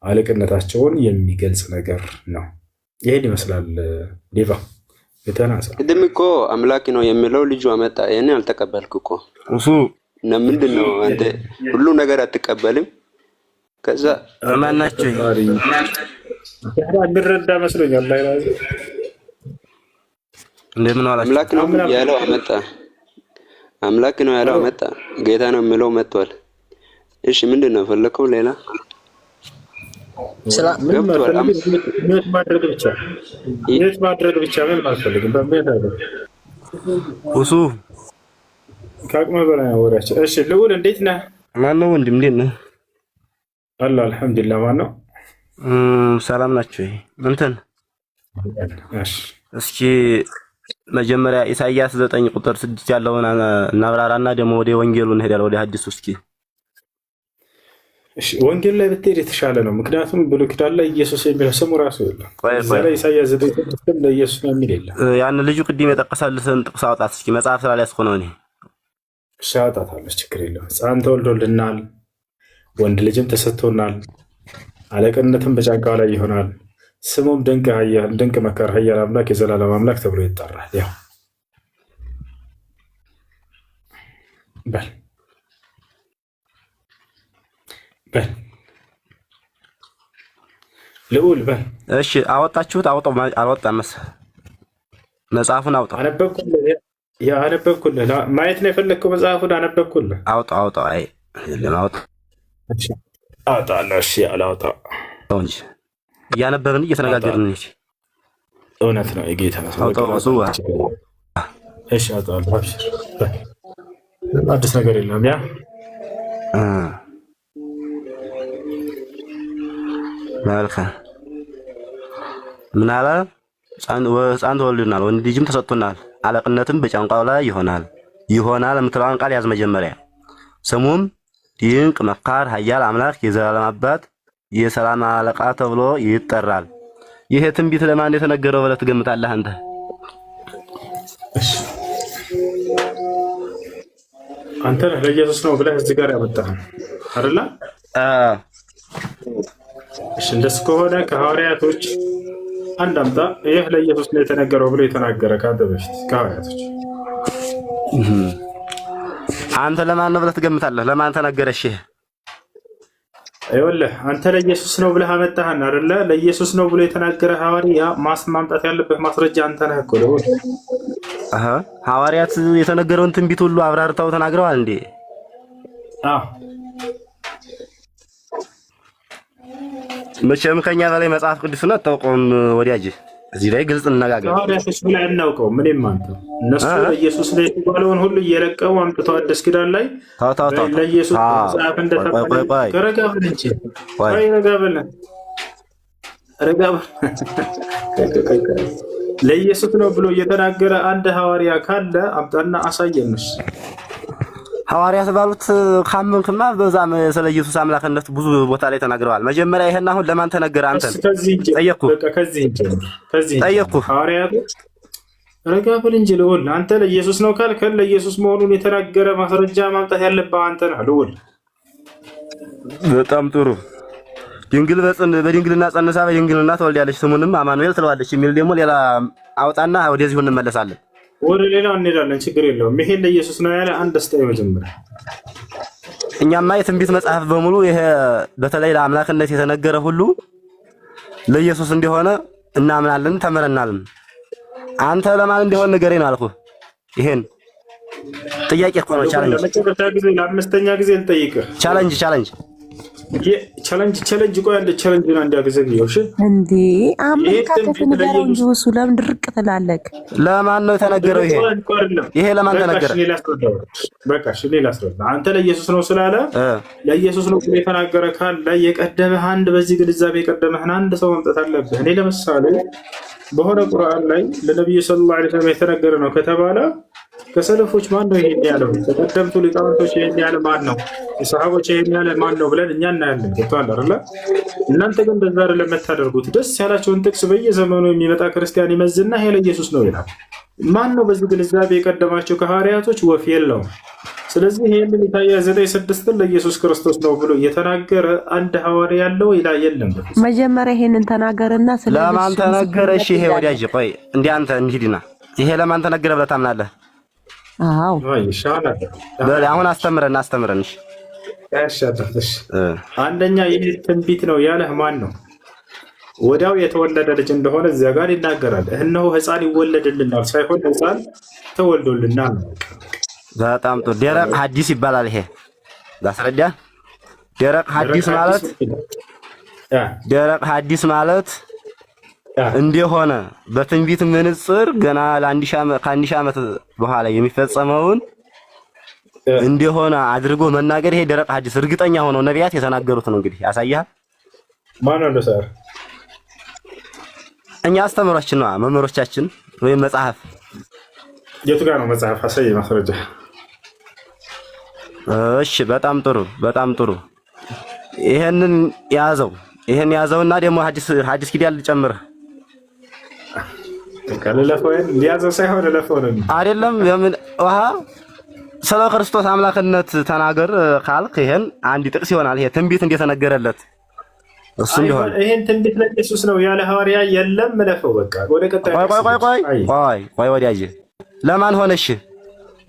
አለቅነታቸውን የሚገልጽ ነገር ነው። ይሄን ይመስላል። ዴቫ የተናሳ ቅድም እኮ አምላክ ነው የሚለው ልጁ አመጣ። ይሄን አልተቀበልክ እኮ እሱ እና ምንድን ነው አንተ ሁሉ ነገር አትቀበልም? ከዛ ማናቸው እንረዳ መስሎኛል። ላይ እንደምን አላችሁ? አምላክ ነው ያለው አመጣ። አምላክ ነው ያለው አመጣ። ጌታ ነው የሚለው መጥቷል። እሺ ምንድን ነው ፈለከው? ሌላ ማድረግ ብቻ ምን አልፈልግም። በሚያት አይደለም እሱ ከአቅመ በላይ ወሬያቸው። እሺ ልውል እንዴት ነህ? ማነው ወንድም? እንዴት ነህ? አላ አልሐምዱሊላህ። ማነው? ሰላም ናችሁ? እንትን እሺ እስኪ መጀመሪያ ኢሳይያስ 9 ቁጥር 6 ያለውን እናብራራና ደግሞ ወደ ወንጌሉ እንሄዳለን፣ ወደ ሐዲሱ። እስኪ እሺ ወንጌል ላይ ብትሄድ የተሻለ ነው። ምክንያቱም ብሉይ ኪዳን ላይ ኢየሱስ የሚለው ስሙ ራሱ የለም። እዛ ላይ ኢሳይያስ 9 ቁጥር ለኢየሱስ ነው የሚል የለም። ያን ልጁ ቅድም የጠቀሰልህን ጥቅስ አውጣት እስኪ። መጽሐፍ ስላልያዝኩ ነው እኔ። እሺ አውጣታለሁ፣ ችግር የለውም። ሕፃን ተወልዶልናል፣ ወንድ ልጅም ተሰጥቶናል፣ አለቅነትም በጫንቃው ላይ ይሆናል፣ ስሙም ድንቅ መካር፣ ኃያል አምላክ፣ የዘላለም አምላክ ተብሎ ይጠራል። ያው በል ልዑል በል። እሺ አወጣችሁት? አውጣው። አልወጣም መሰለህ። መጽሐፉን አውጣው። አነበብኩልህ። ማየት ነው የፈለግከው? መጽሐፉን አነበብኩልህ። አውጣው። አይ ለማውጣት አውጣለሁ። እሺ አላውጣው እንጂ እያነበብን እየተነጋገርን እንጂ። እውነት ነው የጌታ አውጣው። እሺ አውጣለሁ። አብሽር፣ አዲስ ነገር የለም። ያ መልካም ምን አለ? ሕፃን ተወልዶልናል፣ ወንድ ልጅም ተሰጥቶናል፣ አለቅነትም በጫንቃው ላይ ይሆናል የምትለዋን ቃል ያዝ መጀመሪያ። ስሙም ድንቅ መካር፣ ኃያል አምላክ፣ የዘላለም አባት፣ የሰላም አለቃ ተብሎ ይጠራል። ይሄ ትንቢት ለማን የተነገረው ብለህ ትገምታለህ አንተ? አንተ ለኢየሱስ ነው ብለህ እዚህ ጋር ያመጣህ አይደለ? እሺ እንደሱ ከሆነ ከሐዋርያቶች አንድ አምጣ። ይህ ለኢየሱስ ነው የተነገረው ብሎ የተናገረ ከአንተ በፊት ከሐዋርያቶች አንተ ለማን ነው ብለህ ትገምታለህ? ለማን ተነገረሽ? ይኸውልህ አንተ ለኢየሱስ ነው ብለህ አመጣህን አይደለ? ለኢየሱስ ነው ብሎ የተናገረ ሐዋርያ ማምጣት ያለበት ማስረጃ አንተ ነህ እኮ። ሐዋርያት የተነገረውን ትንቢት ሁሉ አብራርተው ተናግረዋል እንዴ? አዎ። መቼም ከኛ በላይ መጽሐፍ ቅዱስን አታውቀውም ወዲያጅ። እዚህ ላይ ግልጽ እንነጋገር። ሐዋርያቶች ብለህ እናውቀው ምንም አንተ እነሱ ለኢየሱስ ላይ የተባለውን ሁሉ እየለቀሙ አምጥተው አዲስ ኪዳን ላይ ለኢየሱስ መጽሐፍ እንደተባለ ረጋ በል እንጂ ረጋ በል ለኢየሱስ ነው ብሎ እየተናገረ አንድ ሐዋርያ ካለ አምጣና አሳየን። ሐዋርያት ባሉት ካመንክማ በዛም ስለ ኢየሱስ አምላክነት ብዙ ቦታ ላይ ተናግረዋል። መጀመሪያ ይሄን አሁን ለማን ተነገረ? አንተ ጠየቅኩህ። ሐዋርያቶች ረጋ በል እንጂ ልውል። አንተ ለኢየሱስ ነው ካልክ ለኢየሱስ መሆኑን የተናገረ ማስረጃ ማምጣት ያለብህ አንተ ነህ ልውል። በጣም ጥሩ። ድንግል በድንግልና ጸንሳ በድንግልና ትወልዳለች፣ ስሙንም አማኑኤል ትለዋለች የሚል ደግሞ ሌላ አውጣና ወደዚሁ እንመለሳለን። ወደ ሌላው እንሄዳለን። ችግር የለውም። ይሄን ለኢየሱስ ነው ያለ አንድ ስታይ መጀመሪያ እኛማ የትንቢት መጽሐፍ በሙሉ ይሄ በተለይ ለአምላክነት የተነገረ ሁሉ ለኢየሱስ እንደሆነ እናምናለን ተመረናልም። አንተ ለማን እንደሆነ ንገረኝ ነው አልኩህ። ይሄን ጥያቄ እኮ ነው። ቻሌንጅ ለመጨረሻ ጊዜ ለአምስተኛ ጊዜ ልጠይቅህ። ቻሌንጅ ቆይ አንድ ቻሌንጅ ነው እንዲያገዘግየው። እሺ እንዴ አመለካከት ንገረው እንጂ እሱ ለምን ድርቅ ትላለህ? ለማን ነው የተነገረው? ይሄ ለማን ተነገረ? በቃ እሺ ሌላ አስረዳ። አንተ ለኢየሱስ ነው ስላለ ለኢየሱስ ነው የተናገረ ካለ የቀደመህ አንድ በዚህ ግንዛቤ የቀደመህን አንድ ሰው መምጣት አለብህ። እኔ ለምሳሌ በሆነ ቁርአን ላይ ለነብዩ ሰለላሁ ዐለይሂ ወሰለም የተነገረ ነው ከተባለ ከሰለፎች ማን ነው ይሄን ያለው? ከቀደምቱ ሊቃውንቶች ይሄን ያለ ማን ነው? የሰሃቦች ይሄን ያለ ማን ነው ብለን እኛ እናያለን። ገብቶሃል አይደል? እናንተ ግን እንደዛ አይደለም የምታደርጉት። ደስ ያላቸውን ጥቅስ በየዘመኑ የሚመጣ ክርስቲያን ይመዝና ይሄ ለኢየሱስ ነው ይላል። ማን ነው በዚህ ግንዛቤ የቀደማቸው ከሐዋርያቶች? ወፍ የለውም። ስለዚህ ይሄንን ኢሳይያስ 9:6 ለኢየሱስ ክርስቶስ ነው ብሎ የተናገረ አንድ ሐዋርያ ያለው ይላ የለም። መጀመሪያ ይሄንን ተናገረና ለማን ተነገረ? እሺ ይሄ ወዲያጅ ቆይ እንዴ አንተ እንሂድና ይሄ ለማን ተነገረ ብለህ ታምናለህ? አዎ አሁን አስተምረን። እሺ አንደኛ ይህ ትንቢት ነው ያለህ ማን ነው? ወዲያው የተወለደ ልጅ እንደሆነ እዚያ ጋር ይናገራል። እነሆ ሕፃን ይወለድልናል ሳይሆን ሕፃን ተወልዶልናል። በጣም ጥሩ። ደረቅ ሐዲስ ይባላል። ይሄ ላስረዳ። ደረቅ ሐዲስ ማለት እንደሆነ በትንቢት ምንጽር ገና ከአንድ ሺህ ዓመት በኋላ የሚፈጸመውን እንደሆነ አድርጎ መናገር ይሄ ደረቅ ሐዲስ እርግጠኛ ሆነው ነቢያት የተናገሩት ነው። እንግዲህ ያሳያል። ማን ነው ሰር? እኛ አስተምሯችን ነው መምህሮቻችን ወይም መጽሐፍ። የቱ ጋር ነው መጽሐፍ? አሳይ ማስረጃ። እሺ በጣም ጥሩ። ይሄን ያዘውና ደግሞ ሐዲስ ኪዳን ልጨምር። ከለለፈውን ሊያዘው ሳይሆን ለፈው ነው አይደለም። የምን ስለ ክርስቶስ አምላክነት ተናገር ካልክ ይሄን አንድ ጥቅስ ይሆናል። ይሄ ትንቢት እንደተነገረለት እሱ እንደሆነ ይሄን ትንቢት ለኢየሱስ ነው ያለ ሐዋርያ የለም። ለፈው በቃ ወደ ቀጣይ ቆይ ወዲያጅ ለማን ሆነሽ?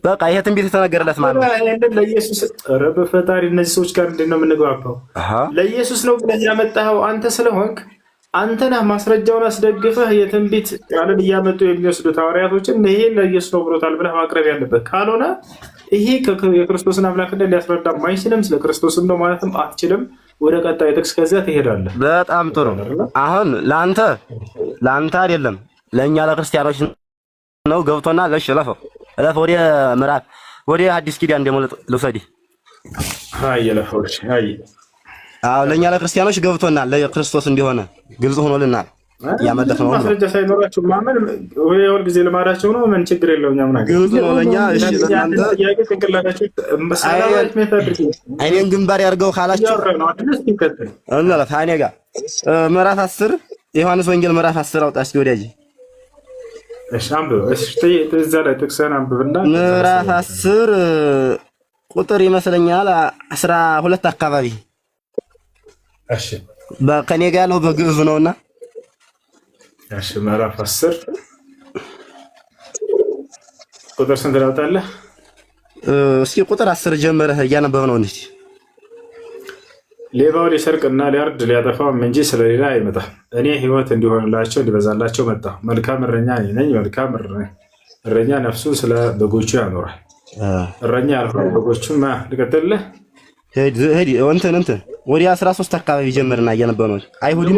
በቃ ይሄ ትንቢት የተነገረለት ማለት ነው። ይሄን ለኢየሱስ ረብ ፈጣሪ። እነዚህ ሰዎች ጋር እንዴት ነው የምንግባባው? ለኢየሱስ ነው ብለህ ያመጣኸው አንተ ስለሆንክ አንተ ነህ ማስረጃውን አስደግፈህ የትንቢት ቃልን እያመጡ የሚወስዱት ሐዋርያቶችን ይሄ ለኢየሱስ ነው ብሎታል ብለህ ማቅረብ ያለበት። ካልሆነ ይሄ የክርስቶስን አምላክነት ሊያስረዳ አይችልም። ስለ ክርስቶስም ነው ማለትም አትችልም። ወደ ቀጣይ ጥቅስ ከዚያ ትሄዳለህ። በጣም ጥሩ። አሁን ለአንተ አይደለም ለእኛ ለክርስቲያኖች ነው ገብቶና ለሽ ለፈ ወደ ምዕራፍ ወደ አዲስ ኪዳን ደግሞ ልውሰድህ። ለእኛ ለክርስቲያኖች ገብቶናል። ለክርስቶስ እንደሆነ ግልጽ ሆኖልናል። ያመለክነው ነው ማስረጃ ሳይኖራችሁ ማመን ሁል ጊዜ ልማዳቸው ነው። ምን ችግር የለውም። እኛ ምናምን ግልጽ ነው ለእኛ። እሺ ለእናንተ አይኔን ግንባር ያድርገው ካላችሁ እንለፍ። አይኔ ጋር ምዕራፍ 10 ዮሐንስ ወንጌል ምዕራፍ 10 አውጣ እስኪ ወዲያጅ። እሺ አንብብ። እሺ እዛ ላይ ጥቅስህን አንብብና ምዕራፍ 10 ቁጥር ይመስለኛል 12 አካባቢ። እሺ ከኔ ጋር ያለው በግዕዝ ነውና እሺ ምዕራፍ 10 ቁጥር ስንት ላውጣለህ? እስኪ ቁጥር 10 ጀምረህ እያነበብህ ነው እንዴ? ሌባው ሊሰርቅና ሊያርድ ሊያጠፋም እንጂ ስለሌላ አይመጣም። እኔ ሕይወት እንዲሆንላቸው እንዲበዛላቸው መጣሁ። መልካም እረኛ እኔ ነኝ። መልካም እረኛ ነፍሱን ስለ በጎቹ ያኖራል። እረኛ ያልሆኑ በጎቹም ልቀጥልህ። እንትን ወደ 13 አካባቢ ጀምርና እያነበብህ ነው። አይሁድም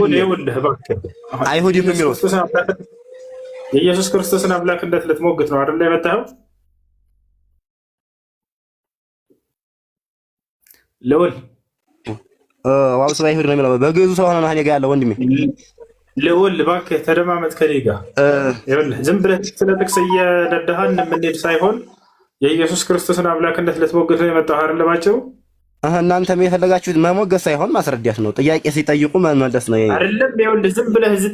የሚለው የኢየሱስ ክርስቶስን አምላክነት ልትሞግት ነው አይደል የመጣኸው? ልዑል ዋውስ አይሁድ ነው የሚለው በግዕዙ ስለሆነ ነው። እኔ ጋር ያለው ወንድሜ ልዑል እባክህ ተደማመጥ ከኔ ጋር። ዝም ብለህ ስለ ጥቅስ እየነዳህን የምንሄድ ሳይሆን የኢየሱስ ክርስቶስን አምላክነት ልትሞግት ነው የመጣኸው አይደለባቸው? እናንተም የፈለጋችሁት መሞገስ ሳይሆን ማስረዳት ነው። ጥያቄ ሲጠይቁ መመለስ ነው አይደለም? ይኸውልህ ዝም ብለህ እዚህ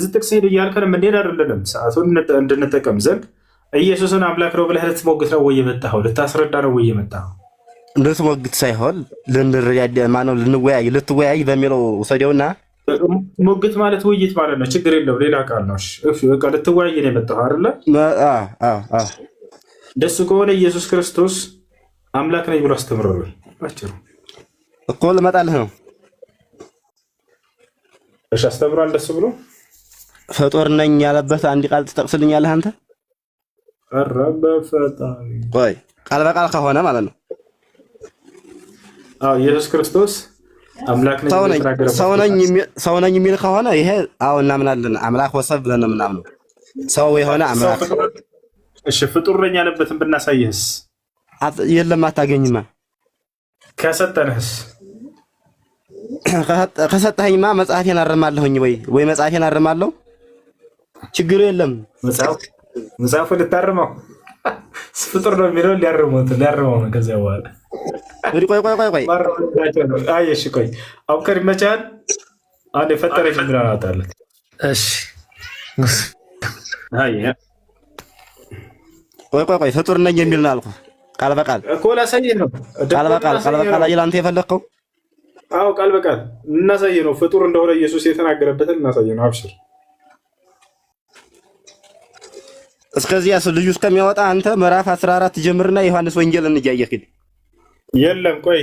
ጥቅስ ሂድ እያልከን የምንሄድ አይደለንም። ሰዓቱን እንድንጠቀም ዘንድ ኢየሱስን አምላክ ነው ብለህ ልትሞግት ነው ወይ የመጣኸው? ልታስረዳ ነው ወይ የመጣኸው? ልትሞግት ሳይሆን ልንረዳ ማነው ልንወያይ ልትወያይ በሚለው ውሰደውና ሞግት ማለት ውይይት ማለት ነው። ችግር የለው ሌላ ቃል ነው። እሺ በቃ ልትወያይ ነው የመጣኸው አይደለ? ደሱ ከሆነ ኢየሱስ ክርስቶስ አምላክ ነኝ ብሎ አስተምሯል። አጭሩ እኮ ልመጣልህ ነው። እሺ አስተምሯል ደስ ብሎ ፍጡር ነኝ ያለበት አንድ ቃል ትጠቅስልኛለህ አንተ? ቀረበ ፈጣሪ ቆይ ቃል በቃል ከሆነ ማለት ነው። አዎ ኢየሱስ ክርስቶስ አምላክ ነኝ ሰው ነኝ የሚል ከሆነ ይሄ አዎ እናምናለን። አምላክ ወሰብ ብለን ነው የምናምነው። ሰው የሆነ አምላክ እሺ ፍጡር ነኝ ያለበትን ብናሳይህስ? የለም አታገኝማ። ከሰጠንህስ? ከሰጠኸኝማ መጽሐፌን አርማለሁኝ ወይ መጽሐፌን አርማለሁ። ችግሩ የለም። መጽሐፉ ልታርመው ፍጡር ነው የሚለው ሊያርመው ነው። ከዚያ በኋላ ቆይ አይ እሺ ቆይ አውከር ይመቻል። አንድ የፈጠረች እንግራ ናታለት። እሺ አይ ቆይ ፍጡር ነኝ የሚል ነው አልኩህ። ቃል በቃል እኮ ላሳየህ ነው። ቃል በቃል አንተ የፈለግከው? አዎ ቃል በቃል እናሳየህ ነው። ፍጡር እንደሆነ ኢየሱስ የተናገረበትን እናሳየህ ነው። አብሽር እስከዚያ ልጁ እስከሚያወጣ አንተ ምዕራፍ 14 ጀምርና ዮሐንስ ወንጌልን እያየህ ሂድ። የለም ቆይ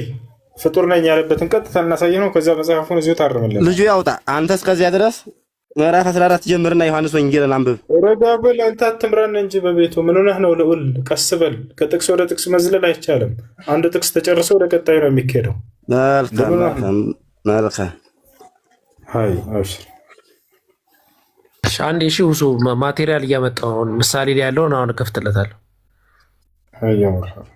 ፍጡር ነኝ ያለበትን ቀጥታ እናሳየህ ነው። ከዛ መጽሐፉን እዚሁ ታርምልን። ልጁ ያውጣ። አንተ እስከዚያ ድረስ ምዕራፍ 14 ጀምርና ዮሐንስ ወንጌልን አንብብ። ረጋ በል አንተ አትምራን እንጂ በቤቱ ምን ሆነህ ነው? ልዑል ቀስ በል። ከጥቅስ ወደ ጥቅስ መዝለል አይቻልም። አንድ ጥቅስ ተጨርሶ ወደ ቀጣዩ ነው የሚካሄደው። መልካም አይ አብሽር አንድ ውሱ ማቴሪያል እያመጣሁ ምሳሌ ላይ ያለውን አሁን እከፍትለታለሁ። አይ መርሐባ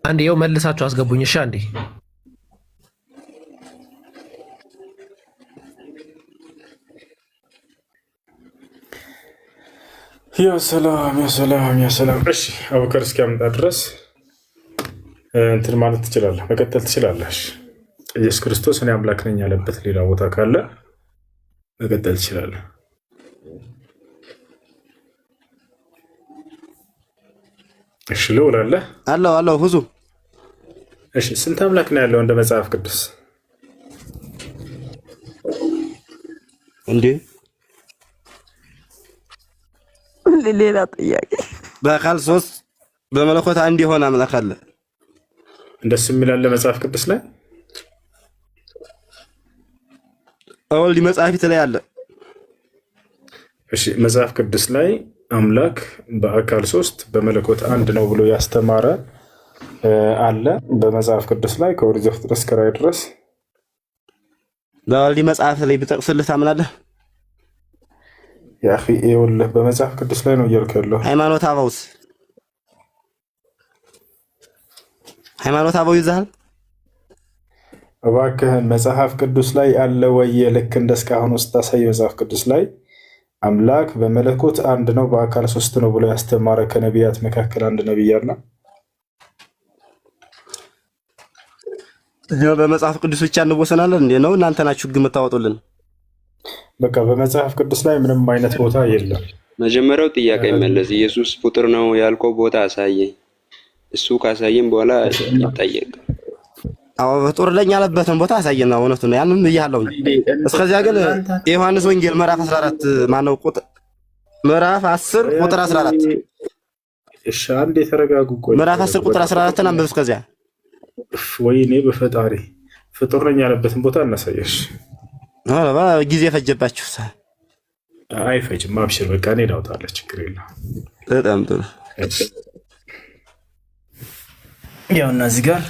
አንዴ ይኸው መልሳችሁ አስገቡኝ። እሺ አንዴ ያ ሰላም። እሺ አቡበከር እስኪያመጣ ድረስ እንትን ማለት ትችላለህ፣ መቀጠል ትችላለህ። ኢየሱስ ክርስቶስ እኔ አምላክ ነኝ ያለበት ሌላ ቦታ ካለ መቀጠል ትችላለህ። እሺ ልውል አለው ሁዙ። እሺ ስንት አምላክ ነው ያለው እንደ መጽሐፍ ቅዱስ? እንዴ ሌላ ጥያቄ። በአካል 3 በመለኮት አንድ የሆነ አምላክ አለ። እንደሱ የሚላለ መጽሐፍ ቅዱስ ላይ ወልድ መጽሐፊት ላይ አለ። እሺ መጽሐፍ ቅዱስ ላይ አምላክ በአካል 3 በመለኮት አንድ ነው ብሎ ያስተማረ አለ በመጽሐፍ ቅዱስ ላይ ከኦሪት ዘፍጥረት እስከ ራዕይ ድረስ? በወልድ መጽሐፍ ላይ ብጠቅስልህ ታምናለህ? ያ አኺ ይኸውልህ በመጽሐፍ ቅዱስ ላይ ነው እያልኩ ያለው። ሃይማኖት አበው ይዛል። እባክህን መጽሐፍ ቅዱስ ላይ አለ ወይ? ልክ እንደስካሁን ውስጥ ታሳይ። መጽሐፍ ቅዱስ ላይ አምላክ በመለኮት አንድ ነው በአካል 3 ነው ብሎ ያስተማረ ከነቢያት መካከል አንድ ነቢይ አለ። በመጽሐፍ ቅዱስ ብቻ እንወሰናለን እንዴ? ነው እናንተ ናችሁ ህግ የምታወጡልን? በቃ በመጽሐፍ ቅዱስ ላይ ምንም አይነት ቦታ የለም። መጀመሪያው ጥያቄ መለስ። ኢየሱስ ፍጡር ነው ያልከው ቦታ አሳየኝ። እሱ ካሳየን በኋላ ይጠየቅ። አዎ ፍጡር ነኝ ያለበትን ቦታ አሳየና እውነቱ ነው። ያንን ብያለሁ። እስከዚያ ግን የዮሐንስ ወንጌል ምዕራፍ 14 ማነው ምዕራፍ 10 ቁጥር 14። እሺ አንዴ ተረጋጉ። ቆይ ምዕራፍ 10 ቁጥር 14 አንብብ። እስከዚያ ወይኔ በፈጣሪ ፍጡር ነኝ ያለበትን ቦታ እናሳየሽ። ጊዜ ፈጀባችሁ። አይፈጅም፣ አብሽር። በቃ እኔ ላውጣለሁ፣ ችግር የለውም። በጣም ጥሩ። ያው እና እዚህ ጋር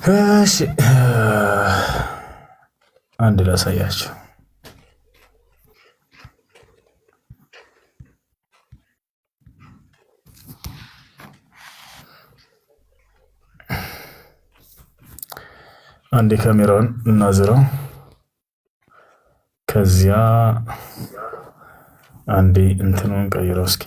እሺ አንድ ላሳያችሁ። አንድ ካሜራውን እናዝረው። ከዚያ አንዴ እንትኑን ቀይረው እስኪ